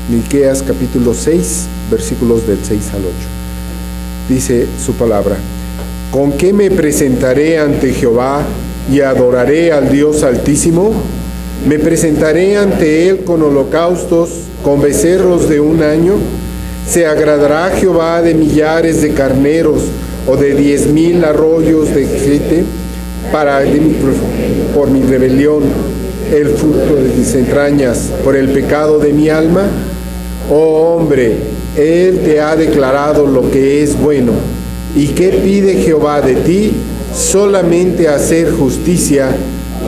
Miqueas capítulo 6, versículos del 6 al 8. Dice su palabra: ¿Con qué me presentaré ante Jehová y adoraré al Dios Altísimo? ¿Me presentaré ante Él con holocaustos, con becerros de un año? ¿Se agradará Jehová de millares de carneros o de 10,000 arroyos de aceite por mi rebelión, el fruto de mis entrañas, por el pecado de mi alma? Oh hombre, Él te ha declarado lo que es bueno. ¿Y qué pide Jehová de ti? Solamente hacer justicia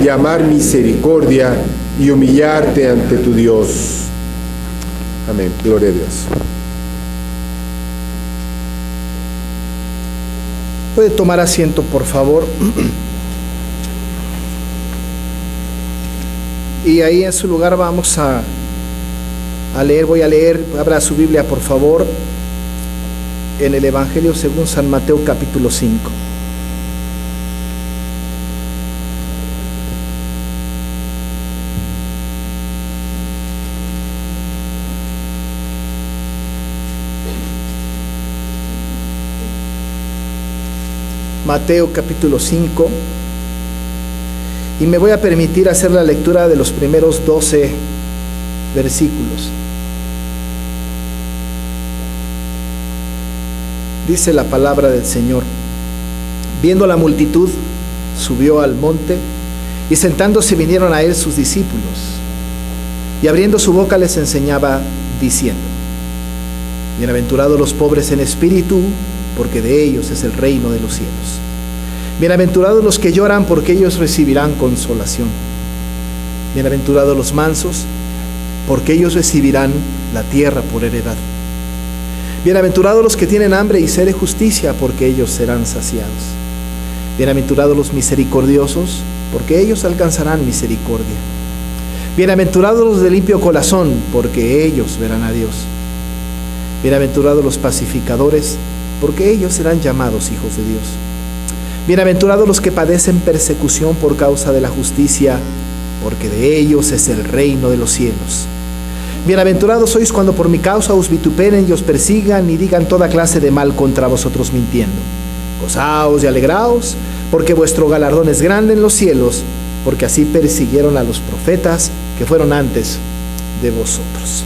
y amar misericordia y humillarte ante tu Dios. Amén. Gloria a Dios. Puede tomar asiento, por favor. Y ahí en su lugar vamos a leer, voy a leer, abra su Biblia por favor, en el Evangelio según San Mateo capítulo 5. Mateo capítulo 5, y me voy a permitir hacer la lectura de los primeros 12 versículos. Dice la palabra del Señor: viendo la multitud, subió al monte, y sentándose vinieron a él sus discípulos, y abriendo su boca les enseñaba, diciendo: bienaventurados los pobres en espíritu, porque de ellos es el reino de los cielos. Bienaventurados los que lloran, porque ellos recibirán consolación. Bienaventurados los mansos, porque ellos recibirán la tierra por heredad. Bienaventurados los que tienen hambre y sed de justicia, porque ellos serán saciados. Bienaventurados los misericordiosos, porque ellos alcanzarán misericordia. Bienaventurados los de limpio corazón, porque ellos verán a Dios. Bienaventurados los pacificadores, porque ellos serán llamados hijos de Dios. Bienaventurados los que padecen persecución por causa de la justicia, porque de ellos es el reino de los cielos. Bienaventurados sois cuando por mi causa os vituperen y os persigan y digan toda clase de mal contra vosotros mintiendo. Gozaos y alegraos, porque vuestro galardón es grande en los cielos, porque así persiguieron a los profetas que fueron antes de vosotros.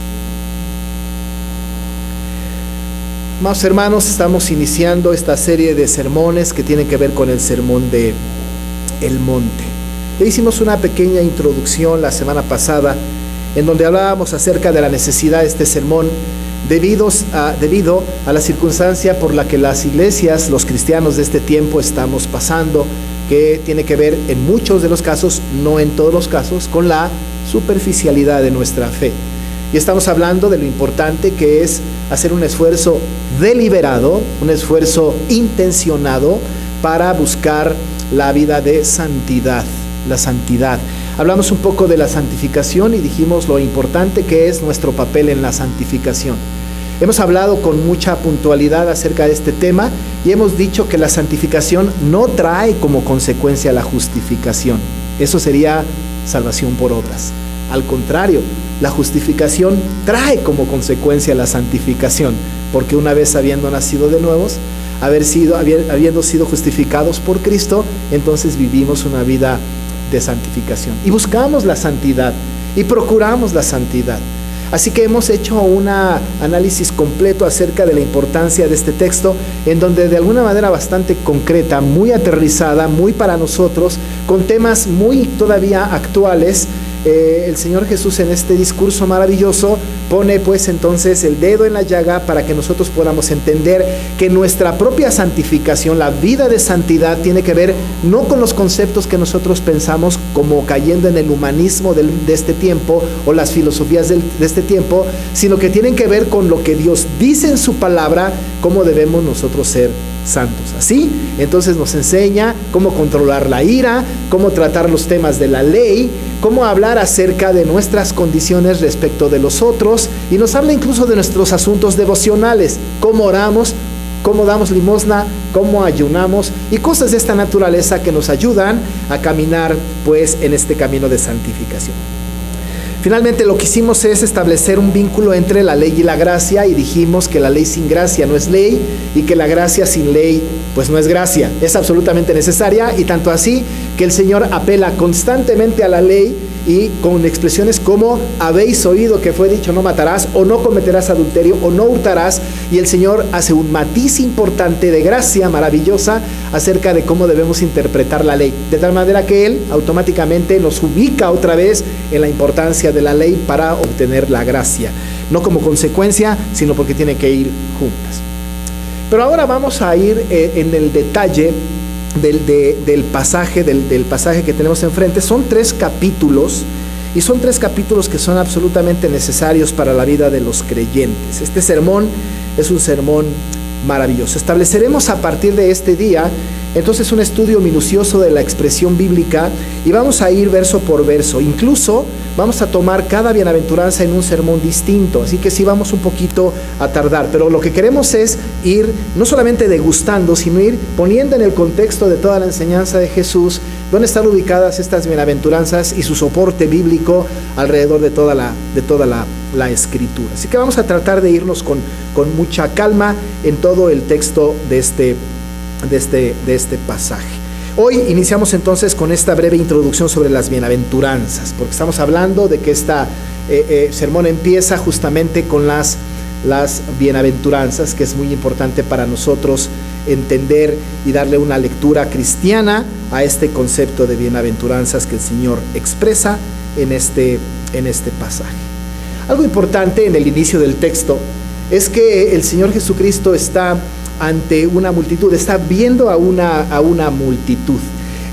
Amados hermanos, estamos iniciando esta serie de sermones que tienen que ver con el sermón de El Monte. Le hicimos una pequeña introducción la semana pasada en donde hablábamos acerca de la necesidad de este sermón debido a la circunstancia por la que las iglesias, los cristianos de este tiempo estamos pasando, que tiene que ver en muchos de los casos, no en todos los casos, con la superficialidad de nuestra fe. Y estamos hablando de lo importante que es hacer un esfuerzo deliberado, un esfuerzo intencionado para buscar la vida de santidad, la santidad. Hablamos un poco de la santificación y dijimos lo importante que es nuestro papel en la santificación. Hemos hablado con mucha puntualidad acerca de este tema y hemos dicho que la santificación no trae como consecuencia la justificación. Eso sería salvación por obras. Al contrario, la justificación trae como consecuencia la santificación, porque una vez habiendo nacido de nuevos, habiendo sido justificados por Cristo, entonces vivimos una vida de santificación y buscamos la santidad y procuramos la santidad. Así que hemos hecho un análisis completo acerca de la importancia de este texto, en donde de alguna manera bastante concreta, muy aterrizada, muy para nosotros, con temas muy todavía actuales, el Señor Jesús en este discurso maravilloso pone pues entonces el dedo en la llaga para que nosotros podamos entender que nuestra propia santificación, la vida de santidad, tiene que ver no con los conceptos que nosotros pensamos como cayendo en el humanismo de este tiempo o las filosofías de este tiempo, sino que tienen que ver con lo que Dios dice en su palabra, cómo debemos nosotros ser santos. Así, entonces nos enseña cómo controlar la ira, cómo tratar los temas de la ley, cómo hablar acerca de nuestras condiciones respecto de los otros, y nos habla incluso de nuestros asuntos devocionales, cómo oramos, cómo damos limosna, cómo ayunamos y cosas de esta naturaleza que nos ayudan a caminar pues en este camino de santificación. Finalmente lo que hicimos es establecer un vínculo entre la ley y la gracia, y dijimos que la ley sin gracia no es ley y que la gracia sin ley pues no es gracia, es absolutamente necesaria, y tanto así que el Señor apela constantemente a la ley y con expresiones como habéis oído que fue dicho no matarás, o no cometerás adulterio, o no hurtarás, y el Señor hace un matiz importante de gracia maravillosa acerca de cómo debemos interpretar la ley, de tal manera que Él automáticamente nos ubica otra vez en la importancia de la ley para obtener la gracia, no como consecuencia, sino porque tiene que ir juntas. Pero ahora vamos a ir en el detalle del pasaje que tenemos enfrente. Son 3 capítulos, y son 3 capítulos que son absolutamente necesarios para la vida de los creyentes. Este sermón es un sermón maravilloso. Estableceremos a partir de este día entonces un estudio minucioso de la expresión bíblica, y vamos a ir verso por verso. Incluso vamos a tomar cada bienaventuranza en un sermón distinto, así que sí vamos un poquito a tardar, pero lo que queremos es ir no solamente degustando, sino ir poniendo en el contexto de toda la enseñanza de Jesús dónde están ubicadas estas bienaventuranzas y su soporte bíblico alrededor de toda la escritura. Así que vamos a tratar de irnos con mucha calma en todo el texto de este pasaje. Hoy iniciamos entonces con esta breve introducción sobre las bienaventuranzas, porque estamos hablando de que esta sermón empieza justamente con las bienaventuranzas, que es muy importante para nosotros entender y darle una lectura cristiana a este concepto de bienaventuranzas que el Señor expresa en este pasaje. Algo importante en el inicio del texto es que el Señor Jesucristo está ante una multitud, está viendo a una multitud.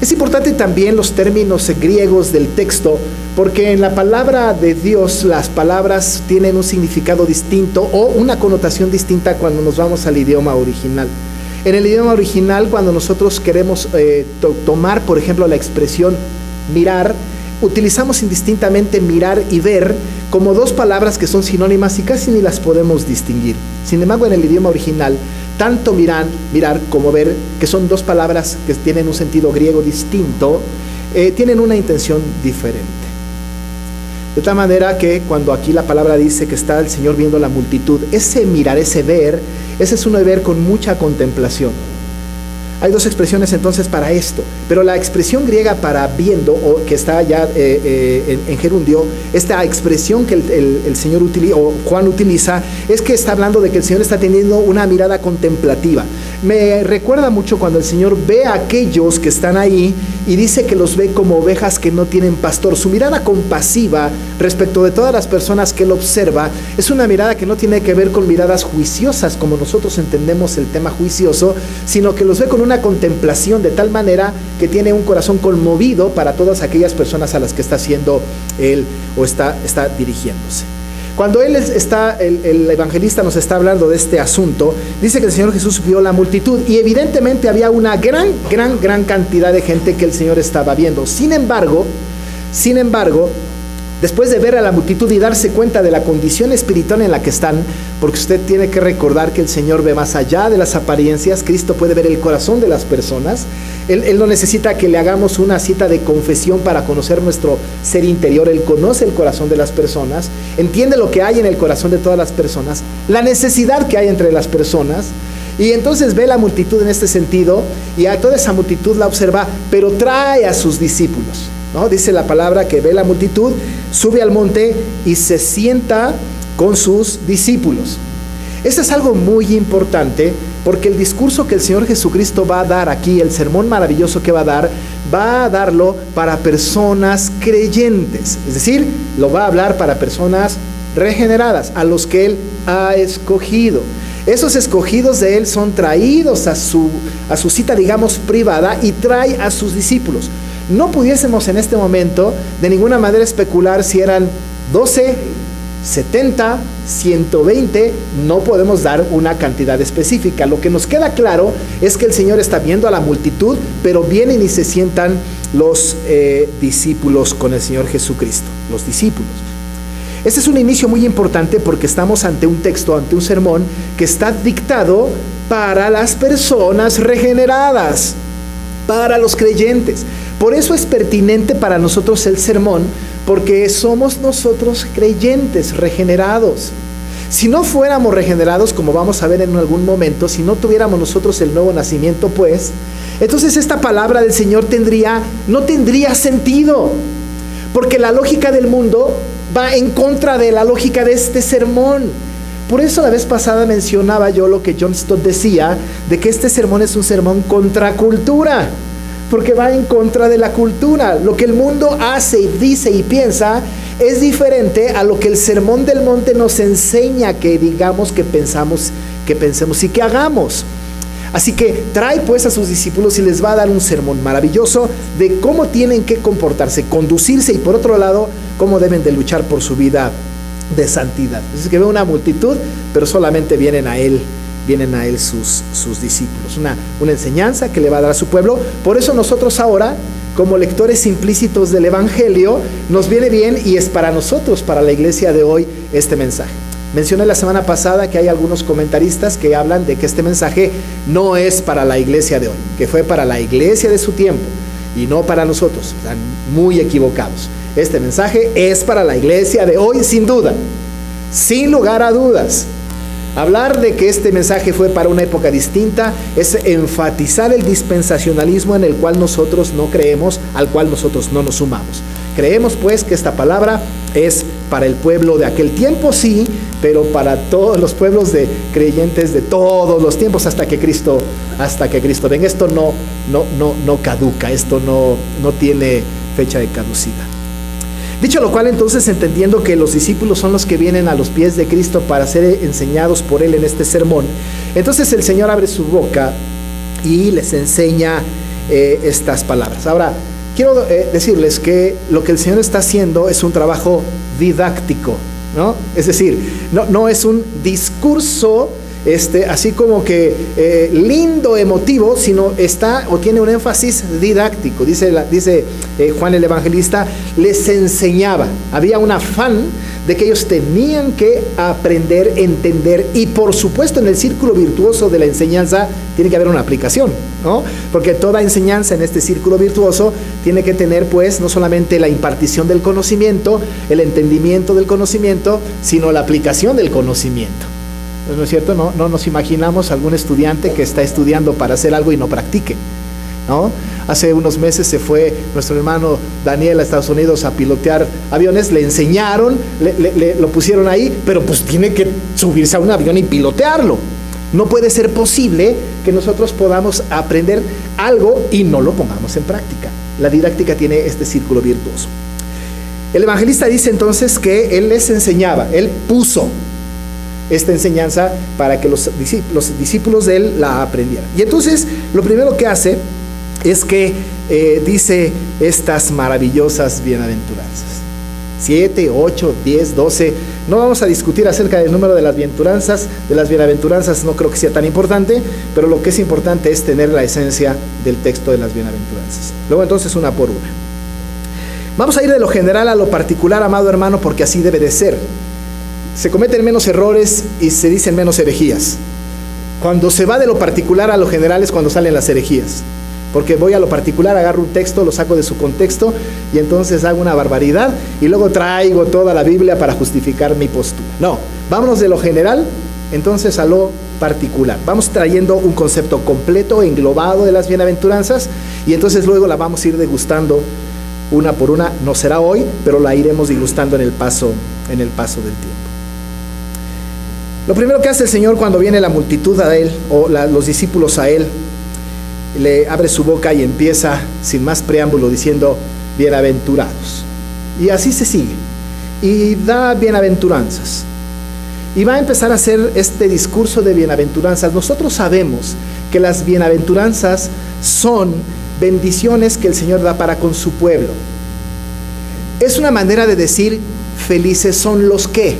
Es importante también los términos griegos del texto, porque en la palabra de Dios las palabras tienen un significado distinto o una connotación distinta cuando nos vamos al idioma original. En el idioma original, cuando nosotros queremos tomar, por ejemplo, la expresión mirar, utilizamos indistintamente mirar y ver como 2 palabras que son sinónimas y casi ni las podemos distinguir. Sin embargo, en el idioma original, tanto mirar como ver, que son 2 palabras que tienen un sentido griego distinto, tienen una intención diferente. De tal manera que cuando aquí la palabra dice que está el Señor viendo la multitud, ese mirar, ese ver, ese es uno de ver con mucha contemplación. Hay 2 expresiones entonces para esto, pero la expresión griega para viendo, o que está ya en gerundio, esta expresión que el Señor utiliza, o Juan utiliza, es que está hablando de que el Señor está teniendo una mirada contemplativa. Me recuerda mucho cuando el Señor ve a aquellos que están ahí y dice que los ve como ovejas que no tienen pastor. Su mirada compasiva respecto de todas las personas que Él observa es una mirada que no tiene que ver con miradas juiciosas como nosotros entendemos el tema juicioso, sino que los ve con una contemplación de tal manera que tiene un corazón conmovido para todas aquellas personas a las que está haciendo Él o está dirigiéndose. Cuando el evangelista nos está hablando de este asunto, dice que el Señor Jesús vio la multitud y evidentemente había una gran cantidad de gente que el Señor estaba viendo. Sin embargo, después de ver a la multitud y darse cuenta de la condición espiritual en la que están, porque usted tiene que recordar que el Señor ve más allá de las apariencias, Cristo puede ver el corazón de las personas, Él no necesita que le hagamos una cita de confesión para conocer nuestro ser interior. Él conoce el corazón de las personas, entiende lo que hay en el corazón de todas las personas, la necesidad que hay entre las personas, y entonces ve la multitud en este sentido, y a toda esa multitud la observa, pero trae a sus discípulos, ¿no? Dice la palabra que ve la multitud, sube al monte y se sienta con sus discípulos. Esto es algo muy importante, porque el discurso que el Señor Jesucristo va a dar aquí, el sermón maravilloso que va a darlo para personas creyentes, es decir, lo va a hablar para personas regeneradas, a los que Él ha escogido. Esos escogidos de Él son traídos a su cita, digamos, privada, y trae a sus discípulos. No pudiésemos en este momento de ninguna manera especular si eran 12, 70, 120, no podemos dar una cantidad específica. Lo que nos queda claro es que el Señor está viendo a la multitud, pero vienen y se sientan los discípulos con el Señor Jesucristo, los discípulos. Este es un inicio muy importante porque estamos ante un texto, ante un sermón que está dictado para las personas regeneradas, para los creyentes. Por eso es pertinente para nosotros el sermón, porque somos nosotros creyentes, regenerados. Si no fuéramos regenerados, como vamos a ver en algún momento, si no tuviéramos nosotros el nuevo nacimiento, pues, entonces esta palabra del Señor no tendría sentido, porque la lógica del mundo va en contra de la lógica de este sermón. Por eso la vez pasada mencionaba yo lo que John Stott decía, de que este sermón es un sermón contra cultura, porque va en contra de la cultura. Lo que el mundo hace y dice y piensa es diferente a lo que el Sermón del Monte nos enseña que digamos, que pensemos y que hagamos. Así que trae pues a sus discípulos y les va a dar un sermón maravilloso de cómo tienen que comportarse, conducirse, y por otro lado, cómo deben de luchar por su vida de santidad. Es que ve una multitud, pero solamente vienen a él sus discípulos. Una enseñanza que le va a dar a su pueblo. Por eso nosotros ahora, como lectores implícitos del Evangelio, nos viene bien y es para nosotros, para la iglesia de hoy, este mensaje. Mencioné la semana pasada que hay algunos comentaristas que hablan de que este mensaje no es para la iglesia de hoy, que fue para la iglesia de su tiempo y no para nosotros. Están muy equivocados. Este mensaje es para la iglesia de hoy, sin duda, sin lugar a dudas. Hablar de que este mensaje fue para una época distinta es enfatizar el dispensacionalismo en el cual nosotros no creemos, al cual nosotros no nos sumamos. Creemos pues que esta palabra es para el pueblo de aquel tiempo, sí, pero para todos los pueblos de creyentes de todos los tiempos hasta que Cristo venga. Esto no caduca, esto no tiene fecha de caducidad. Dicho lo cual, entonces, entendiendo que los discípulos son los que vienen a los pies de Cristo para ser enseñados por Él en este sermón, entonces el Señor abre su boca y les enseña estas palabras. Ahora, quiero decirles que lo que el Señor está haciendo es un trabajo didáctico, ¿no? Es decir, no es un discurso así como que lindo, emotivo, sino tiene un énfasis didáctico. Dice Juan el Evangelista, les enseñaba. Había un afán de que ellos tenían que aprender, entender, y por supuesto en el círculo virtuoso de la enseñanza tiene que haber una aplicación, ¿no? Porque toda enseñanza en este círculo virtuoso tiene que tener pues no solamente la impartición del conocimiento, el entendimiento del conocimiento, sino la aplicación del conocimiento. ¿No es cierto? No nos imaginamos algún estudiante que está estudiando para hacer algo y no practique, ¿no? Hace unos meses se fue nuestro hermano Daniel a Estados Unidos a pilotear aviones. Le enseñaron, lo pusieron ahí, pero pues tiene que subirse a un avión y pilotearlo. No puede ser posible que nosotros podamos aprender algo y no lo pongamos en práctica. La didáctica tiene este círculo virtuoso. El evangelista dice entonces que él les enseñaba, él puso esta enseñanza para que los discípulos de él la aprendieran. Y entonces lo primero que hace es que dice estas maravillosas bienaventuranzas. 7, 8, 10, 12. No vamos a discutir acerca del número de las bienaventuranzas, no creo que sea tan importante, pero lo que es importante es tener la esencia del texto de las bienaventuranzas. Luego entonces una por una. Vamos a ir de lo general a lo particular, amado hermano, porque así debe de ser. Se cometen menos errores y se dicen menos herejías. Cuando se va de lo particular a lo general es cuando salen las herejías. Porque voy a lo particular, agarro un texto, lo saco de su contexto y entonces hago una barbaridad y luego traigo toda la Biblia para justificar mi postura. No, vámonos de lo general entonces a lo particular. Vamos trayendo un concepto completo, englobado de las bienaventuranzas, y entonces luego la vamos a ir degustando una por una. No será hoy, pero la iremos degustando en el paso del tiempo. Lo primero que hace el Señor cuando viene la multitud a Él, o los discípulos a Él, le abre su boca y empieza sin más preámbulo diciendo bienaventurados. Y así se sigue. Y da bienaventuranzas. Y va a empezar a hacer este discurso de bienaventuranzas. Nosotros sabemos que las bienaventuranzas son bendiciones que el Señor da para con su pueblo. Es una manera de decir felices son los que.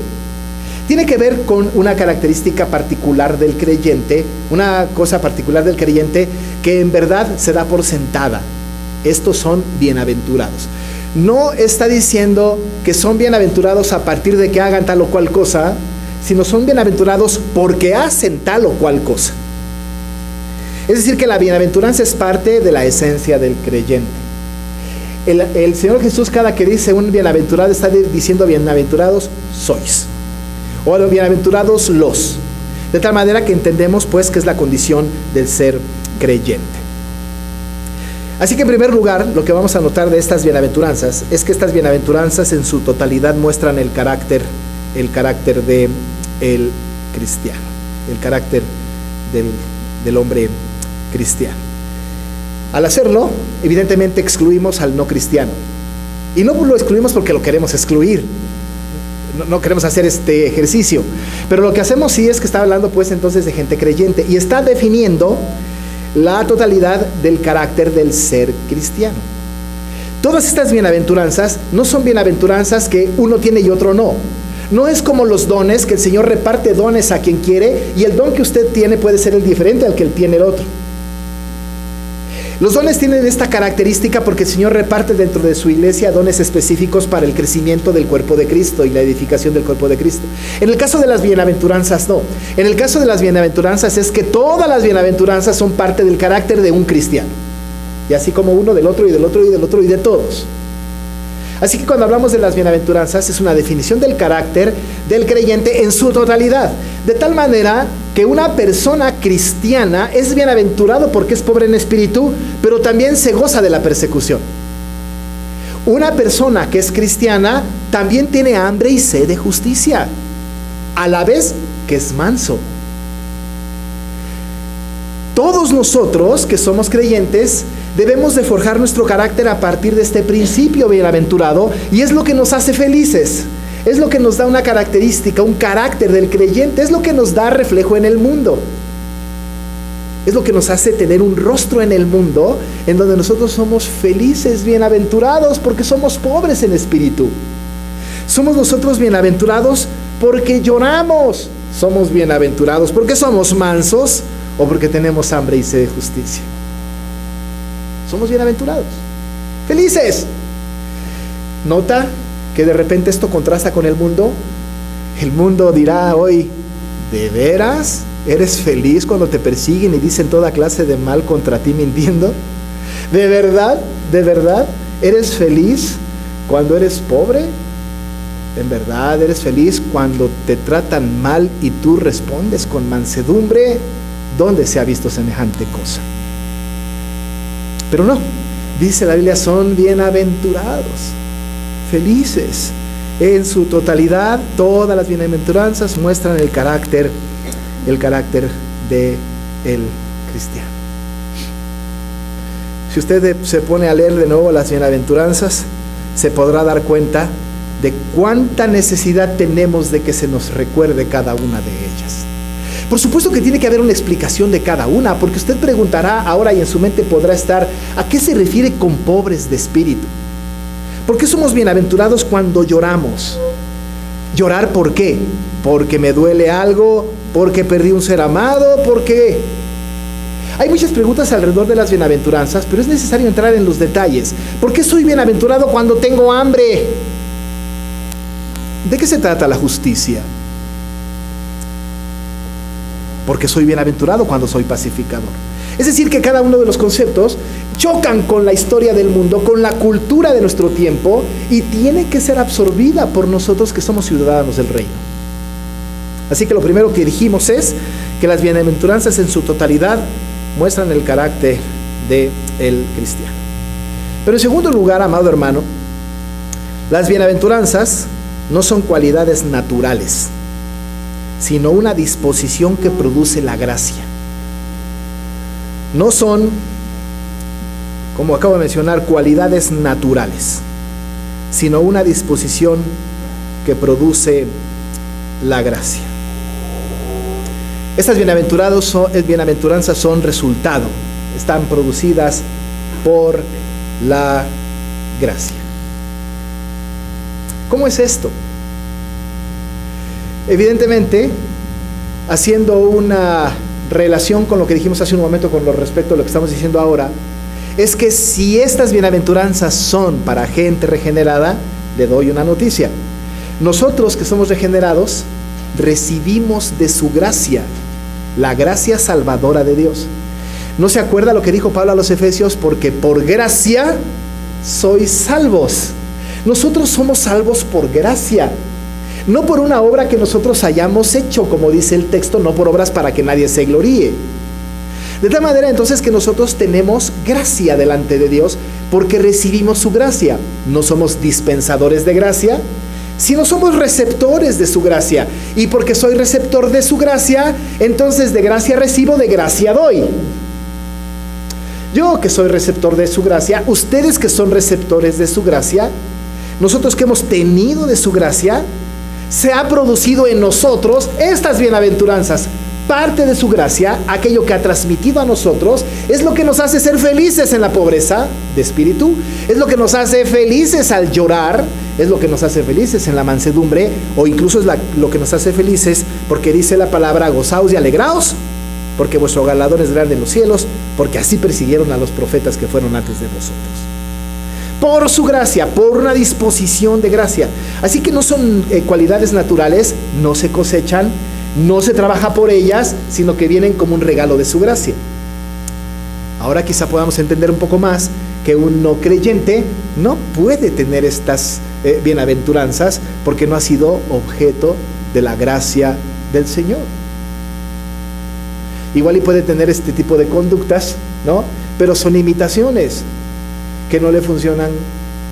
Tiene que ver con una característica particular del creyente, una cosa particular del creyente que en verdad se da por sentada. Estos son bienaventurados. No está diciendo que son bienaventurados a partir de que hagan tal o cual cosa, sino son bienaventurados porque hacen tal o cual cosa. Es decir, que la bienaventuranza es parte de la esencia del creyente. El Señor Jesús, cada que dice un bienaventurado, está diciendo bienaventurados sois, o bienaventurados los, de tal manera que entendemos pues que es la condición del ser creyente. Así que en primer lugar, lo que vamos a notar de estas bienaventuranzas es que estas bienaventuranzas en su totalidad muestran el carácter de el cristiano, el carácter del hombre cristiano. Al hacerlo, evidentemente excluimos al no cristiano. Y no lo excluimos porque lo queremos excluir. No queremos hacer este ejercicio. Pero lo que hacemos sí es que está hablando pues entonces de gente creyente. Y está definiendo la totalidad del carácter del ser cristiano. Todas estas bienaventuranzas no son bienaventuranzas que uno tiene y otro no. No es como los dones, que el Señor reparte dones a quien quiere y el don que usted tiene puede ser el diferente al que él tiene el otro. Los dones tienen esta característica porque el Señor reparte dentro de su iglesia dones específicos para el crecimiento del cuerpo de Cristo y la edificación del cuerpo de Cristo. En el caso de las bienaventuranzas, no. En el caso de las bienaventuranzas es que todas las bienaventuranzas son parte del carácter de un cristiano. Y así como uno del otro y del otro y del otro y de todos. Así que cuando hablamos de las bienaventuranzas es una definición del carácter del creyente en su totalidad. De tal manera que una persona cristiana es bienaventurado porque es pobre en espíritu, pero también se goza de la persecución. Una persona que es cristiana también tiene hambre y sed de justicia, a la vez que es manso. Todos nosotros que somos creyentes debemos de forjar nuestro carácter a partir de este principio bienaventurado, y es lo que nos hace felices, es lo que nos da una característica, un carácter del creyente, es lo que nos da reflejo en el mundo, es lo que nos hace tener un rostro en el mundo en donde nosotros somos felices, bienaventurados porque somos pobres en espíritu. Somos nosotros bienaventurados porque lloramos, somos bienaventurados porque somos mansos o porque tenemos hambre y sed de justicia. Somos bienaventurados, felices. Nota que de repente esto contrasta con el mundo. El mundo dirá hoy, ¿de veras eres feliz cuando te persiguen y dicen toda clase de mal contra ti mintiendo? ¿De verdad eres feliz cuando eres pobre? ¿En verdad eres feliz cuando te tratan mal y tú respondes con mansedumbre? ¿Dónde se ha visto semejante cosa? Pero no, dice la Biblia, son bienaventurados, felices. En su totalidad, todas las bienaventuranzas muestran el carácter del cristiano. Si usted se pone a leer de nuevo las bienaventuranzas, se podrá dar cuenta de cuánta necesidad tenemos de que se nos recuerde cada una de ellas. Por supuesto que tiene que haber una explicación de cada una, porque usted preguntará ahora y en su mente podrá estar, ¿a qué se refiere con pobres de espíritu? ¿Por qué somos bienaventurados cuando lloramos? ¿Llorar por qué? ¿Porque me duele algo? ¿Porque perdí un ser amado? ¿Por qué? Hay muchas preguntas alrededor de las bienaventuranzas, pero es necesario entrar en los detalles. ¿Por qué soy bienaventurado cuando tengo hambre? ¿De qué se trata la justicia? Porque soy bienaventurado cuando soy pacificador. Es decir, que cada uno de los conceptos chocan con la historia del mundo, con la cultura de nuestro tiempo, y tiene que ser absorbida por nosotros que somos ciudadanos del reino. Así que lo primero que dijimos es que las bienaventuranzas en su totalidad muestran el carácter del cristiano. Pero en segundo lugar, amado hermano, las bienaventuranzas no son cualidades naturales, sino una disposición que produce la gracia. No son, como acabo de mencionar, cualidades naturales, sino una disposición que produce la gracia. Estas bienaventuranzas son resultado, están producidas por la gracia. ¿Cómo es esto? Evidentemente, haciendo una relación con lo que dijimos hace un momento con respecto a lo que estamos diciendo ahora, es que si estas bienaventuranzas son para gente regenerada, le doy una noticia. Nosotros que somos regenerados, recibimos de su gracia, la gracia salvadora de Dios. ¿No se acuerda lo que dijo Pablo a los Efesios? Porque por gracia sois salvos. Nosotros somos salvos por gracia, no por una obra que nosotros hayamos hecho, como dice el texto, no por obras para que nadie se gloríe. De tal manera entonces que nosotros tenemos gracia delante de Dios porque recibimos su gracia. No somos dispensadores de gracia, sino somos receptores de su gracia. Y porque soy receptor de su gracia, entonces de gracia recibo, de gracia doy. Yo que soy receptor de su gracia, ustedes que son receptores de su gracia, nosotros que hemos tenido de su gracia, se ha producido en nosotros estas bienaventuranzas. Parte de su gracia, aquello que ha transmitido a nosotros, es lo que nos hace ser felices en la pobreza de espíritu, es lo que nos hace felices al llorar, es lo que nos hace felices en la mansedumbre, o incluso es lo que nos hace felices porque dice la palabra: gozaos y alegraos, porque vuestro galardón es grande en los cielos, porque así persiguieron a los profetas que fueron antes de vosotros. Por su gracia, por una disposición de gracia. Así que no son cualidades naturales, no se cosechan, no se trabaja por ellas, sino que vienen como un regalo de su gracia. Ahora quizá podamos entender un poco más que un no creyente no puede tener estas bienaventuranzas porque no ha sido objeto de la gracia del Señor. Igual y puede tener este tipo de conductas, ¿no? Pero son imitaciones que no le funcionan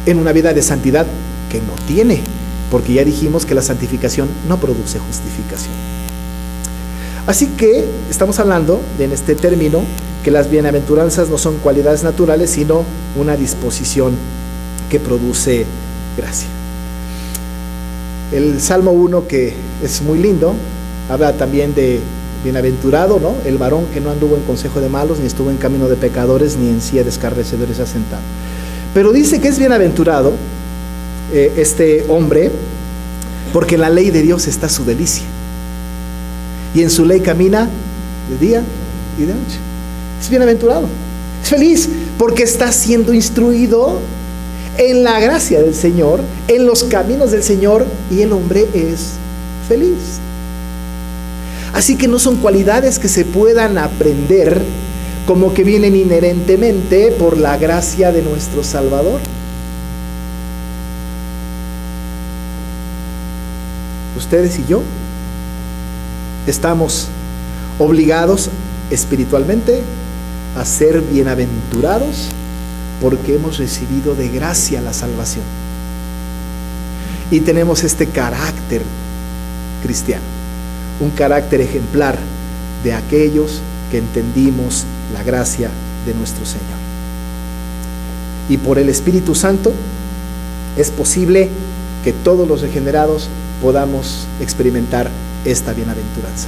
en una vida de santidad que no tiene, porque ya dijimos que la santificación no produce justificación. Así que estamos hablando en este término que las bienaventuranzas no son cualidades naturales, sino una disposición que produce gracia. El Salmo 1, que es muy lindo, habla también de bienaventurado, ¿no? El varón que no anduvo en consejo de malos, ni estuvo en camino de pecadores, ni en silla de escarnecedores asentado. Pero dice que es bienaventurado este hombre, porque en la ley de Dios está su delicia, y en su ley camina de día y de noche. Es bienaventurado, es feliz, porque está siendo instruido en la gracia del Señor, en los caminos del Señor, y el hombre es feliz. Así que no son cualidades que se puedan aprender como que vienen inherentemente por la gracia de nuestro Salvador. Ustedes y yo estamos obligados espiritualmente a ser bienaventurados porque hemos recibido de gracia la salvación. Y tenemos este carácter cristiano, un carácter ejemplar de aquellos que entendimos la gracia de nuestro Señor. Y por el Espíritu Santo es posible que todos los regenerados podamos experimentar esta bienaventuranza.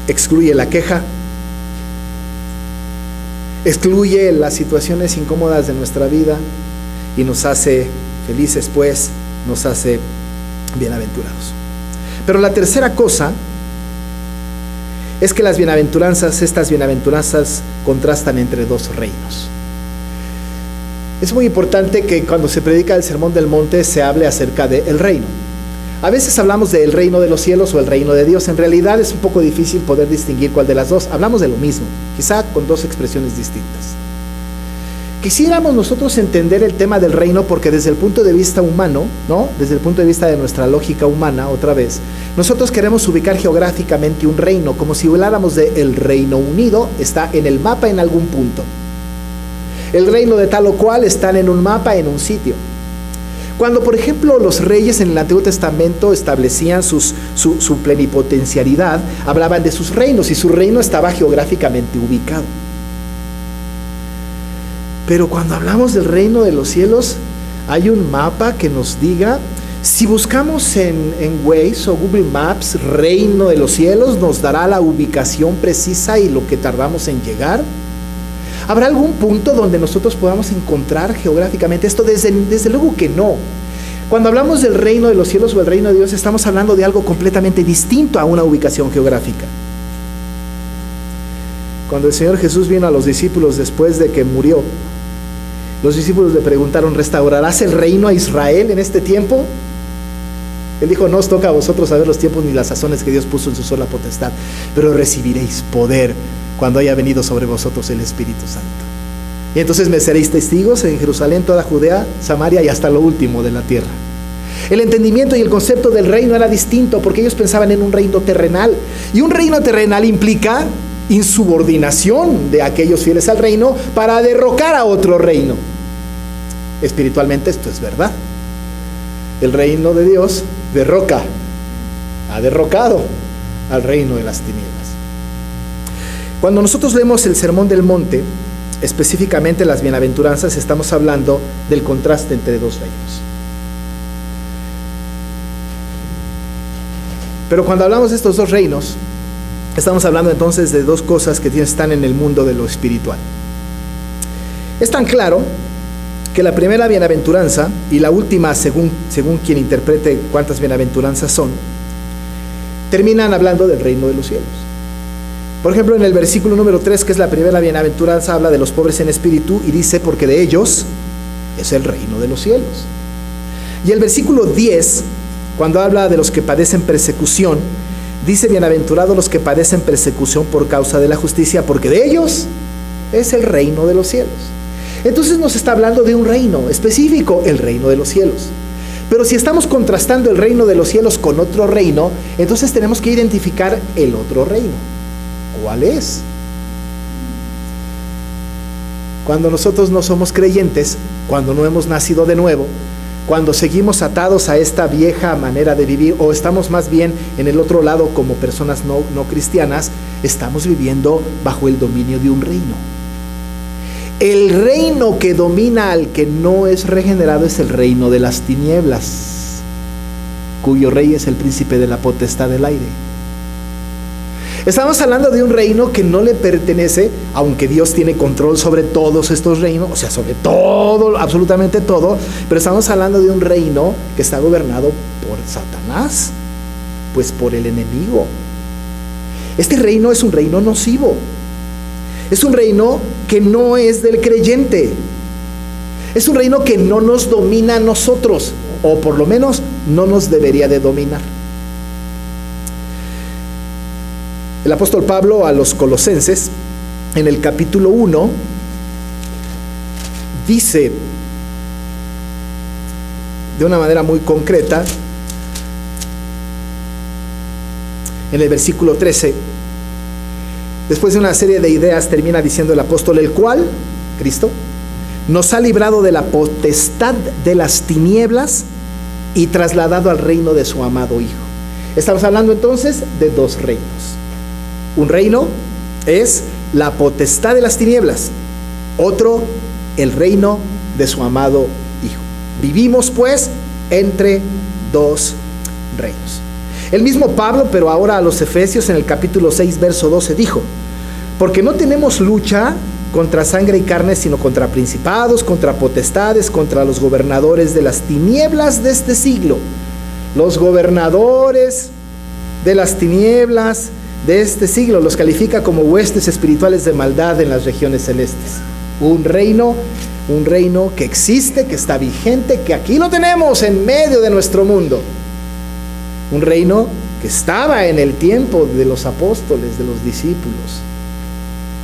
Excluye la queja, excluye las situaciones incómodas de nuestra vida y nos hace felices, pues nos hace bienaventurados. Pero la tercera cosa es que las bienaventuranzas, estas bienaventuranzas contrastan entre dos reinos. Es muy importante que cuando se predica el Sermón del Monte se hable acerca del reino. A veces hablamos del reino de los cielos o el reino de Dios. En realidad es un poco difícil poder distinguir cuál de las dos. Hablamos de lo mismo, quizá con dos expresiones distintas. Quisiéramos nosotros entender el tema del reino porque desde el punto de vista humano, ¿no? Desde el punto de vista de nuestra lógica humana, otra vez, nosotros queremos ubicar geográficamente un reino, como si habláramos del Reino Unido, está en el mapa en algún punto. El reino de tal o cual están en un mapa en un sitio. Cuando, por ejemplo, los reyes en el Antiguo Testamento establecían su plenipotencialidad, hablaban de sus reinos y su reino estaba geográficamente ubicado. Pero cuando hablamos del reino de los cielos, hay un mapa que nos diga, si buscamos en Waze o Google Maps, reino de los cielos, nos dará la ubicación precisa y lo que tardamos en llegar. ¿Habrá algún punto donde nosotros podamos encontrar geográficamente esto? Desde luego que no. Cuando hablamos del reino de los cielos o el reino de Dios, estamos hablando de algo completamente distinto a una ubicación geográfica. Cuando el Señor Jesús vino a los discípulos después de que murió, los discípulos le preguntaron, ¿restaurarás el reino a Israel en este tiempo? Él dijo, no os toca a vosotros saber los tiempos ni las sazones que Dios puso en su sola potestad, pero recibiréis poder cuando haya venido sobre vosotros el Espíritu Santo. Y entonces me seréis testigos en Jerusalén, toda Judea, Samaria y hasta lo último de la tierra. El entendimiento y el concepto del reino era distinto porque ellos pensaban en un reino terrenal. Y un reino terrenal implica insubordinación de aquellos fieles al reino para derrocar a otro reino. Espiritualmente esto es verdad. El reino de Dios ha derrocado al reino de las tinieblas. Cuando nosotros leemos el Sermón del Monte, específicamente las bienaventuranzas, estamos hablando del contraste entre dos reinos. Pero cuando hablamos de estos dos reinos, estamos hablando entonces de dos cosas que están en el mundo de lo espiritual. Es tan claro que la primera bienaventuranza y la última, según quien interprete cuántas bienaventuranzas son, terminan hablando del reino de los cielos. Por ejemplo, en el versículo número 3, que es la primera bienaventuranza, habla de los pobres en espíritu y dice, porque de ellos es el reino de los cielos. Y el versículo 10, cuando habla de los que padecen persecución, dice, bienaventurados los que padecen persecución por causa de la justicia, porque de ellos es el reino de los cielos. Entonces nos está hablando de un reino específico, el reino de los cielos. Pero si estamos contrastando el reino de los cielos con otro reino, entonces tenemos que identificar el otro reino. ¿Cuál es? Cuando nosotros no somos creyentes, cuando no hemos nacido de nuevo, cuando seguimos atados a esta vieja manera de vivir, o estamos más bien en el otro lado como personas no cristianas, estamos viviendo bajo el dominio de un reino. El reino que domina al que no es regenerado es el reino de las tinieblas, cuyo rey es el príncipe de la potestad del aire. Estamos hablando de un reino que no le pertenece, aunque Dios tiene control sobre todos estos reinos, o sea, sobre todo, absolutamente todo, pero estamos hablando de un reino que está gobernado por Satanás, pues por el enemigo. Este reino es un reino nocivo, es un reino que no es del creyente, es un reino que no nos domina a nosotros, o por lo menos no nos debería de dominar. El apóstol Pablo a los Colosenses, en el capítulo 1, dice de una manera muy concreta, en el versículo 13, después de una serie de ideas, termina diciendo el apóstol, el cual, Cristo, nos ha librado de la potestad de las tinieblas y trasladado al reino de su amado Hijo. Estamos hablando entonces de dos reinos. Un reino es la potestad de las tinieblas, otro el reino de su amado Hijo. Vivimos pues entre dos reinos. El mismo Pablo, pero ahora a los Efesios, en el capítulo 6, verso 12, dijo, porque no tenemos lucha contra sangre y carne, sino contra principados, contra potestades, contra los gobernadores de las tinieblas de este siglo. Los gobernadores de las tinieblas de este siglo los califica como huestes espirituales de maldad en las regiones celestes. Un reino que existe, que está vigente, que aquí lo tenemos en medio de nuestro mundo. Un reino que estaba en el tiempo de los apóstoles, de los discípulos.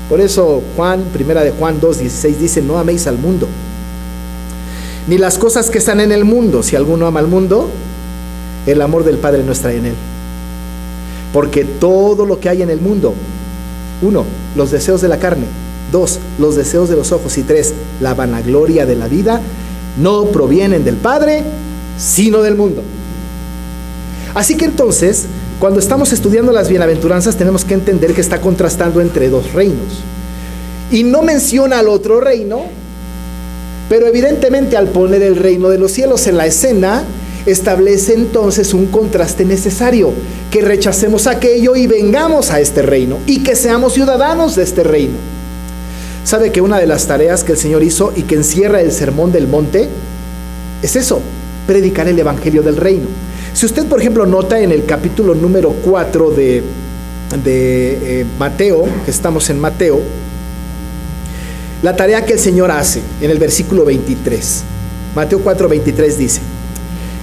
Por eso primera de Juan 2:16 dice, no améis al mundo, ni las cosas que están en el mundo. Si alguno ama al mundo, el amor del Padre no está en él. Porque todo lo que hay en el mundo, 1, los deseos de la carne, 2, los deseos de los ojos, y 3, la vanagloria de la vida, no provienen del Padre, sino del mundo. Así que entonces, cuando estamos estudiando las bienaventuranzas, tenemos que entender que está contrastando entre dos reinos. Y no menciona al otro reino, pero evidentemente al poner el reino de los cielos en la escena, establece entonces un contraste necesario, que rechacemos aquello y vengamos a este reino, y que seamos ciudadanos de este reino. ¿Sabe que una de las tareas que el Señor hizo y que encierra el Sermón del Monte es eso? Predicar el Evangelio del reino. Si usted, por ejemplo, nota en el capítulo número 4 de Mateo, que estamos en Mateo, la tarea que el Señor hace en el versículo 23. Mateo 4:23 dice,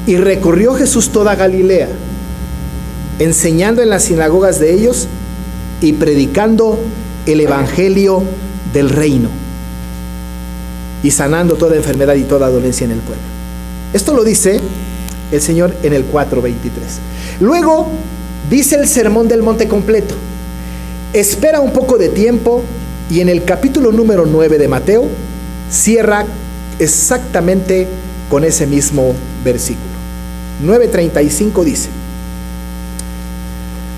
y recorrió Jesús toda Galilea, enseñando en las sinagogas de ellos y predicando el Evangelio del reino. y sanando toda enfermedad y toda dolencia en el pueblo. Esto lo dice el Señor en el 4:23. Luego dice el sermón del monte completo. Espera un poco de tiempo y en el capítulo número 9 de Mateo cierra exactamente con ese mismo versículo. 9:35 dice: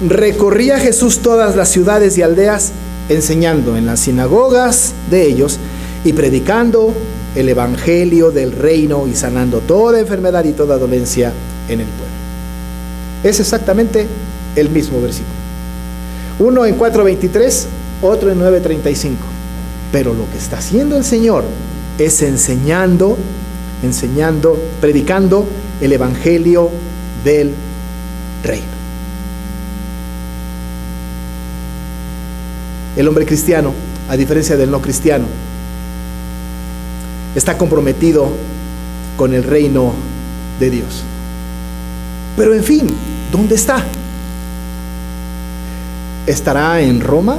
recorría Jesús todas las ciudades y aldeas, enseñando en las sinagogas de ellos y predicando el evangelio del reino y sanando toda enfermedad y toda dolencia en el pueblo. Es exactamente el mismo versículo. Uno en 4:23, otro en 9:35. Pero lo que está haciendo el Señor es enseñando, predicando el evangelio del reino. El hombre cristiano, a diferencia del no cristiano, está comprometido con el reino de Dios. Pero en fin, ¿dónde está? ¿Estará en Roma?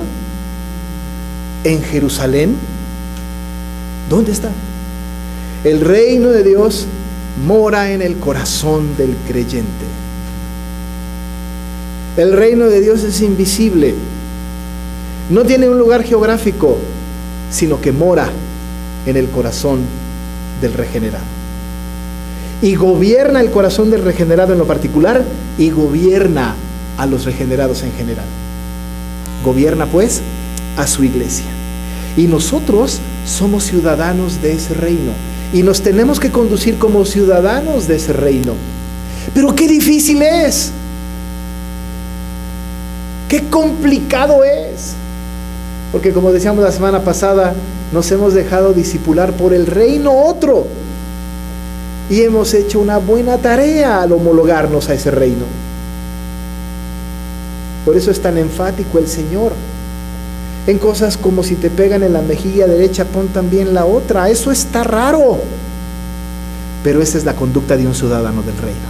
¿En Jerusalén? ¿Dónde está? El reino de Dios mora en el corazón del creyente. El reino de Dios es invisible. No tiene un lugar geográfico, sino que mora en el corazón del regenerado. Y gobierna el corazón del regenerado en lo particular y gobierna a los regenerados en general. Gobierna pues a su iglesia. Y nosotros somos ciudadanos de ese reino y nos tenemos que conducir como ciudadanos de ese reino. Pero qué difícil es. Qué complicado es. Porque como decíamos la semana pasada, nos hemos dejado discipular por el reino otro. Y hemos hecho una buena tarea al homologarnos a ese reino. Por eso es tan enfático el Señor. En cosas como si te pegan en la mejilla derecha, pon también la otra. Eso está raro. Pero esa es la conducta de un ciudadano del reino.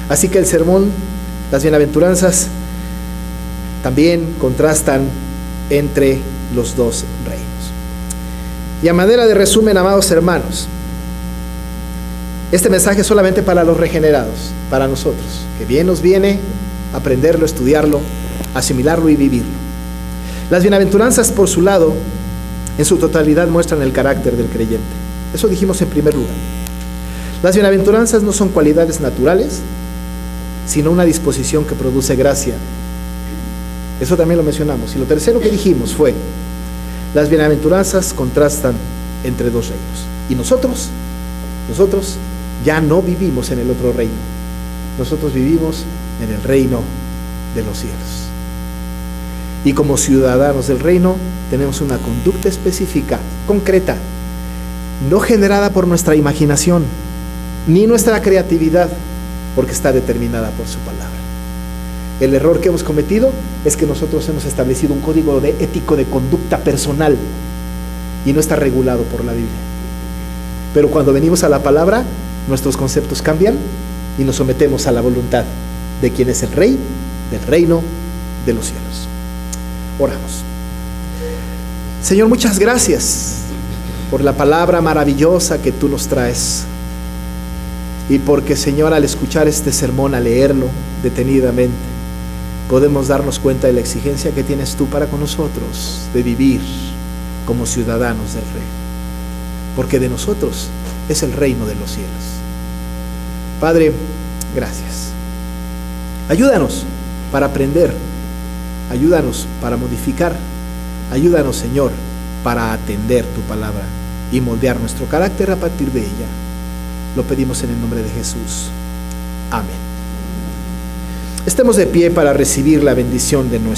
Así que el sermón, las bienaventuranzas, también contrastan entre los dos reinos. Y a manera de resumen, amados hermanos, este mensaje es solamente para los regenerados, para nosotros, que bien nos viene aprenderlo, estudiarlo, asimilarlo y vivirlo. Las bienaventuranzas, por su lado, en su totalidad muestran el carácter del creyente. Eso dijimos en primer lugar. Las bienaventuranzas no son cualidades naturales, sino una disposición que produce gracia. Eso también lo mencionamos. Y lo tercero que dijimos fue: las bienaventuranzas contrastan entre dos reinos. Y nosotros ya no vivimos en el otro reino. Nosotros vivimos en el reino de los cielos. Y como ciudadanos del reino tenemos una conducta específica, concreta, no generada por nuestra imaginación ni nuestra creatividad, porque está determinada por su palabra. El error que hemos cometido es que nosotros hemos establecido un código ético de conducta personal y no está regulado por la Biblia. Pero cuando venimos a la palabra, nuestros conceptos cambian y nos sometemos a la voluntad de quien es el Rey del reino de los cielos. Oramos. Señor, muchas gracias por la palabra maravillosa que tú nos traes. Y porque, Señor, al escuchar este sermón, al leerlo detenidamente, podemos darnos cuenta de la exigencia que tienes tú para con nosotros de vivir como ciudadanos del reino. Porque de nosotros es el reino de los cielos. Padre, gracias. Ayúdanos para aprender. Ayúdanos para modificar. Ayúdanos, Señor, para atender tu palabra y moldear nuestro carácter a partir de ella. Lo pedimos en el nombre de Jesús. Amén. Estemos de pie para recibir la bendición de nuestro